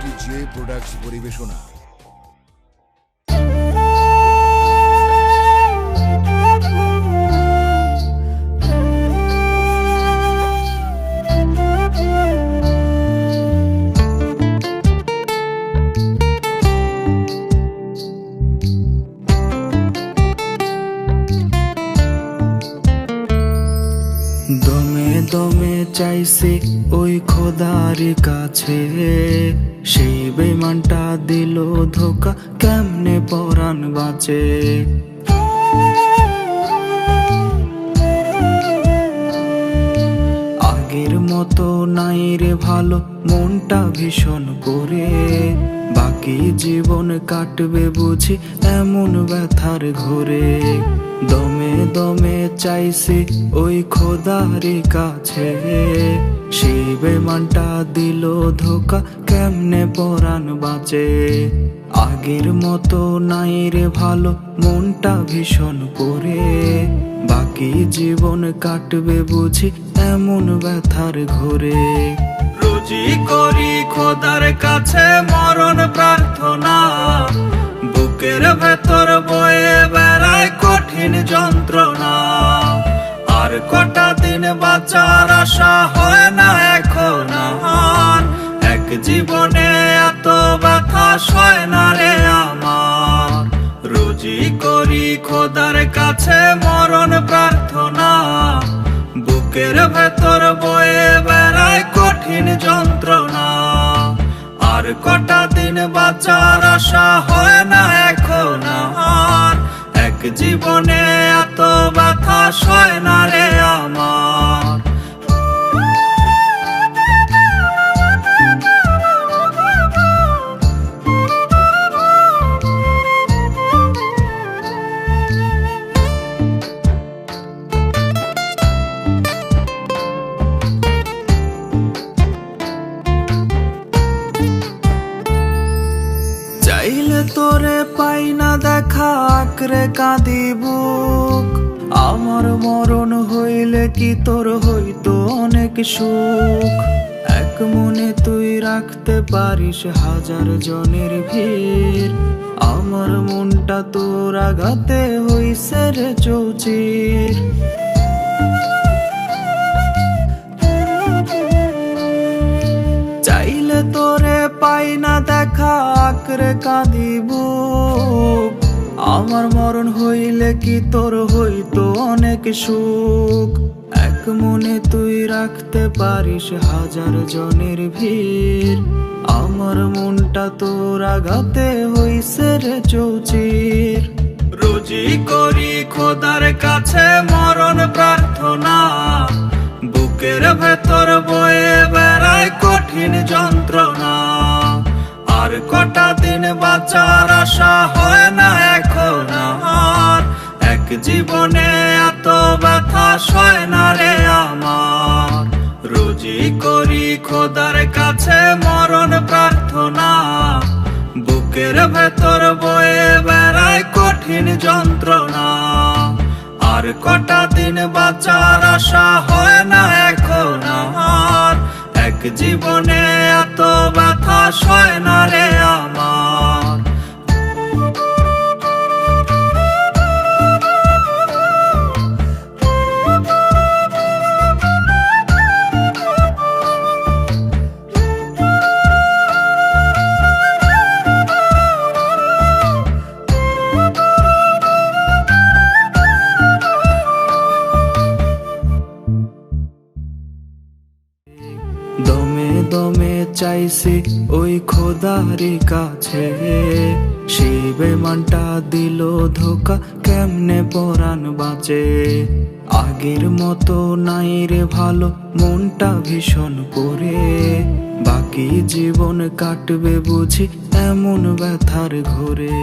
একটি J products পরিবেশনা। দমে দমে চাইছি ওই খোদার কাছে, সেই বেমানটা দিল ধোকা, কেমনে পরাণ বাঁচে। আগের মতো নাই রে ভালো, মনটা ভীষণ করে, বাকি জীবন কাটবে বুঝি এমন ব্যথার ঘোরে। দমে দমে চাইছি ওই খোদার কাছে, সেই বেমানটা দিল ধোকা, কেমনে পরাণ বাঁচে। আগের মতো নাই রে ভালো, মনটা ভীষণ করে, বাকি জীবন কাটবে বুঝি এমন ব্যথার ঘোরে। রোজই করি খোদার কাছে মরণ প্রার্থনা, বুকের ভেতর বয়ে বেড়ায় কঠিন যন্ত্রণা। আর কটা দিন বাঁচার আশা হয় না এখন আর, এক জীবনে এত ব্যথা সয় না রে আমার। রোজই করি খোদার কাছে মরণ প্রার্থনা, বুকের ভেতর বয়ে বেড়ায় কঠিন যন্ত্রণা। আর কটা দিন বাঁচার আশা হয় না এখন আর, এক জীবনে এত ব্যথা সয় না রে আমার। চাইলে তোরে পাই না দেখা, আঁকড়ে কাঁদি বুক। আমার মরণ হইলে কি তোর হইতো অনেক সুখ। এক মনে তুই রাখতে পারিস হাজার জনের ভিড়, আমার মনটা তোর আঘাতে হইছে রে চৌচির। চাইলে তোরে পাই না দেখা, আঁকড়ে কাঁদি বুক। আমার মরণ হইলে কি তোর হইতো অনেক সুখ। এক মনে তুই রাখতে পারিস হাজার জনের ভিড়, আমার মনটা তোর আঘাতে হইছে রে চৌচির। রোজই করি খোদার কাছে মরণ প্রার্থনা, বুকের ভেতর বয়ে বেড়ায় কঠিন যন্ত্রণা। আর কটা দিন বাঁচার আশা হয় না এখন আর, এক জীবনে এত ব্যথা সয় না রে আমার। রোজই করি খোদার কাছে মরণ প্রার্থনা, বুকের ভেতর বয়ে বেড়ায় কঠিন যন্ত্রণা। আর কটা দিন বাঁচার আশা হয় না এখন আর, এক জীবনে এত ব্যথা সয় না রে আমার। দমে দমে চাইছি ওই খোদার কাছে, সেই বেমানটা দিল ধোকা, কেমনে পরাণ বাঁচে। আগের মতো নাই রে ভালো, মনটা ভীষণ করে, বাকি জীবন কাটবে বুঝি এমন ব্যথার ঘোরে।